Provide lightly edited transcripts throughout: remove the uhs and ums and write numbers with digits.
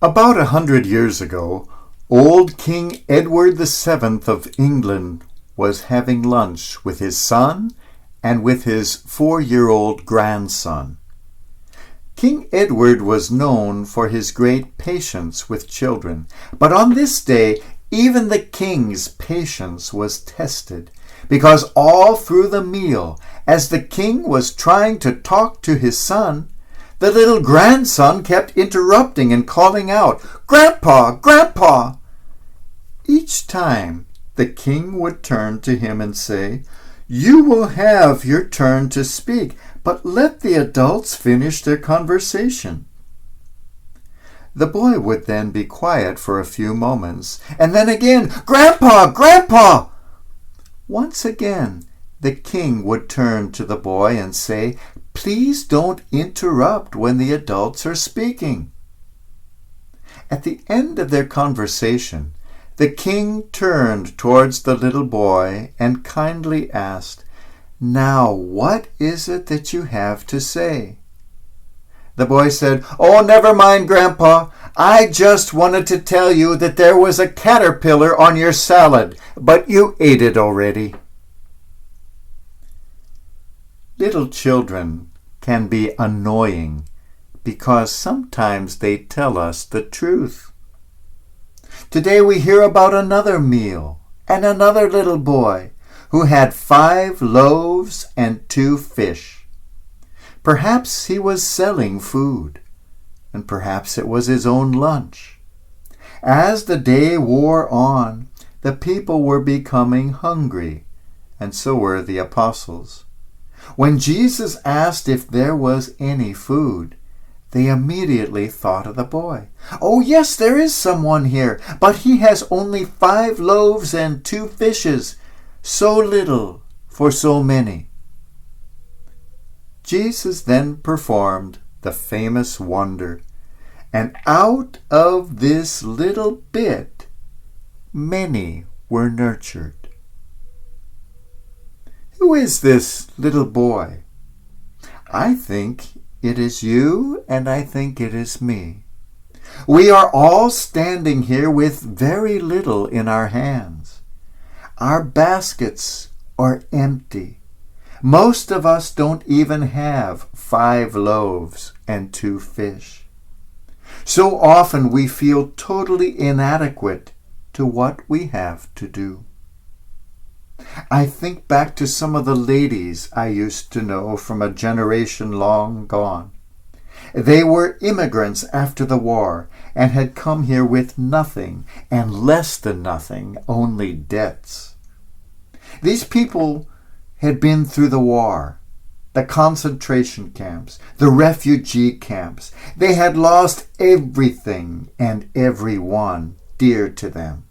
About 100 years ago, old King Edward VII of England was having lunch with his son and with his 4-year-old grandson. King Edward was known for his great patience with children, but on this day, even the king's patience was tested, because all through the meal, as the king was trying to talk to his son, the little grandson kept interrupting and calling out, "Grandpa, Grandpa!" Each time, the king would turn to him and say, "You will have your turn to speak, but let the adults finish their conversation." The boy would then be quiet for a few moments, and then again, "Grandpa, Grandpa!" Once again, the king would turn to the boy and say, "Please don't interrupt when the adults are speaking." At the end of their conversation, the king turned towards the little boy and kindly asked, "Now, what is it that you have to say?" The boy said, "Oh, never mind, Grandpa. I just wanted to tell you that there was a caterpillar on your salad, but you ate it already." Little children can be annoying because sometimes they tell us the truth. Today we hear about another meal and another little boy who had 5 loaves and 2 fish. Perhaps he was selling food, and perhaps it was his own lunch. As the day wore on, the people were becoming hungry, and so were the apostles. When Jesus asked if there was any food, they immediately thought of the boy. "Oh, yes, there is someone here, but he has only 5 loaves and 2 fishes. So little for so many." Jesus then performed the famous wonder, and out of this little bit, many were nurtured. Who is this little boy? I think it is you, and I think it is me. We are all standing here with very little in our hands. Our baskets are empty. Most of us don't even have 5 loaves and 2 fish. So often we feel totally inadequate to what we have to do. I think back to some of the ladies I used to know from a generation long gone. They were immigrants after the war and had come here with nothing and less than nothing, only debts. These people had been through the war, the concentration camps, the refugee camps. They had lost everything and everyone dear to them.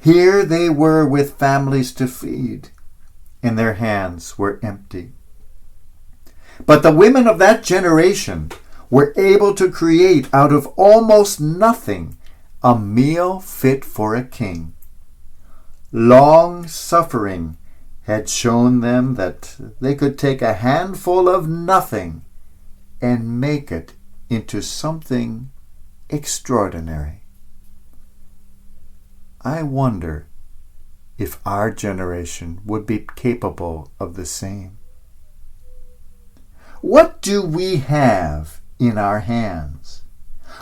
Here they were with families to feed, and their hands were empty. But the women of that generation were able to create out of almost nothing a meal fit for a king. Long suffering had shown them that they could take a handful of nothing and make it into something extraordinary. I wonder if our generation would be capable of the same. What do we have in our hands?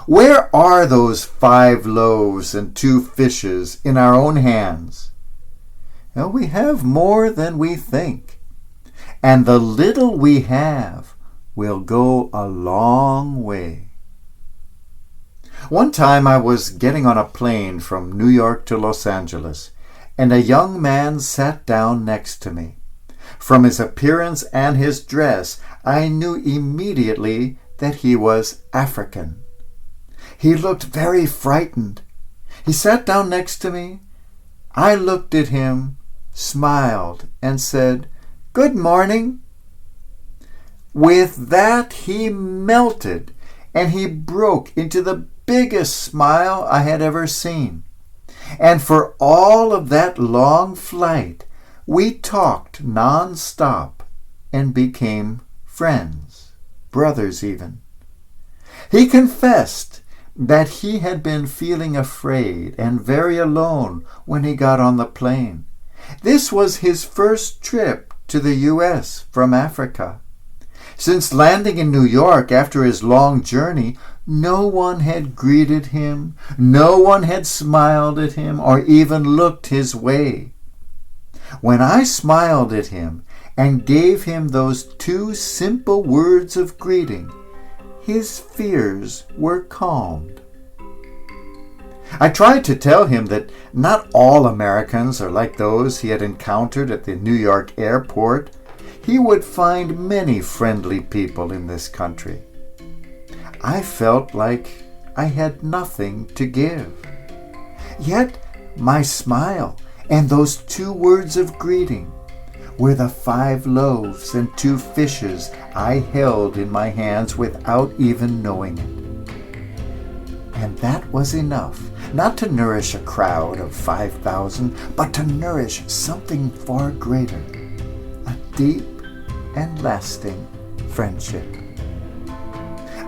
Where are those 5 loaves and 2 fishes in our own hands? Well, we have more than we think, and the little we have will go a long way. One time I was getting on a plane from New York to Los Angeles, and a young man sat down next to me. From his appearance and his dress, I knew immediately that he was African. He looked very frightened. He sat down next to me. I looked at him, smiled, and said, "Good morning." With that, he melted, and he broke into the biggest smile I had ever seen. And for all of that long flight, we talked non-stop and became friends, brothers even. He confessed that he had been feeling afraid and very alone when he got on the plane. This was his first trip to the U.S. from Africa. Since landing in New York after his long journey, no one had greeted him, no one had smiled at him, or even looked his way. When I smiled at him and gave him those 2 simple words of greeting, his fears were calmed. I tried to tell him that not all Americans are like those he had encountered at the New York airport. He would find many friendly people in this country. I felt like I had nothing to give. Yet my smile and those 2 words of greeting were the 5 loaves and 2 fishes I held in my hands without even knowing it. And that was enough, not to nourish a crowd of 5,000, but to nourish something far greater, a deep and lasting friendship.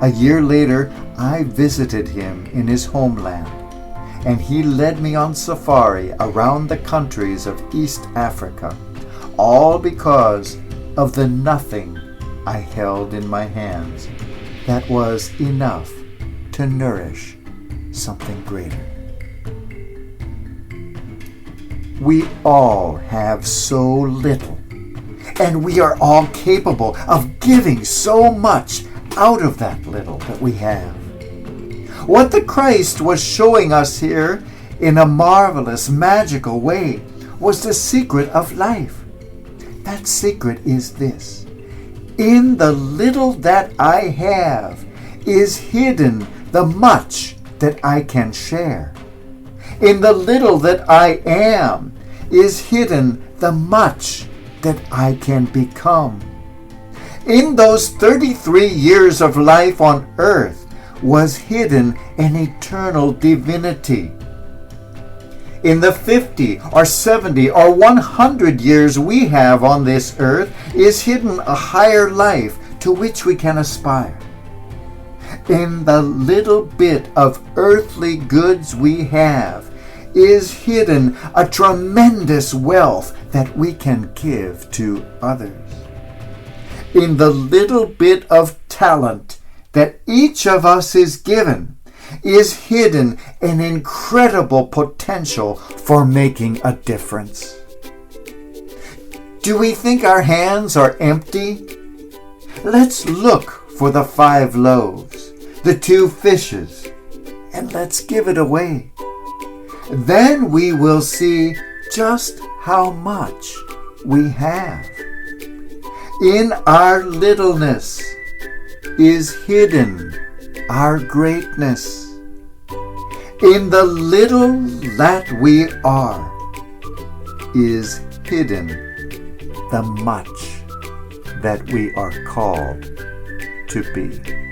A year later, I visited him in his homeland, and he led me on safari around the countries of East Africa, all because of the nothing I held in my hands that was enough to nourish something greater. We all have so little, and we are all capable of giving so much out of that little that we have. What the Christ was showing us here in a marvelous, magical way was the secret of life. That secret is this: in the little that I have is hidden the much that I can share. In the little that I am is hidden the much that I can become. In those 33 years of life on earth was hidden an eternal divinity. In the 50 or 70 or 100 years we have on this earth is hidden a higher life to which we can aspire. In the little bit of earthly goods we have is hidden a tremendous wealth that we can give to others. In the little bit of talent that each of us is given is hidden an incredible potential for making a difference. Do we think our hands are empty? Let's look for the 5 loaves, the 2 fishes, and let's give it away. Then we will see just how much we have. In our littleness is hidden our greatness. In the little that we are is hidden the much that we are called to be.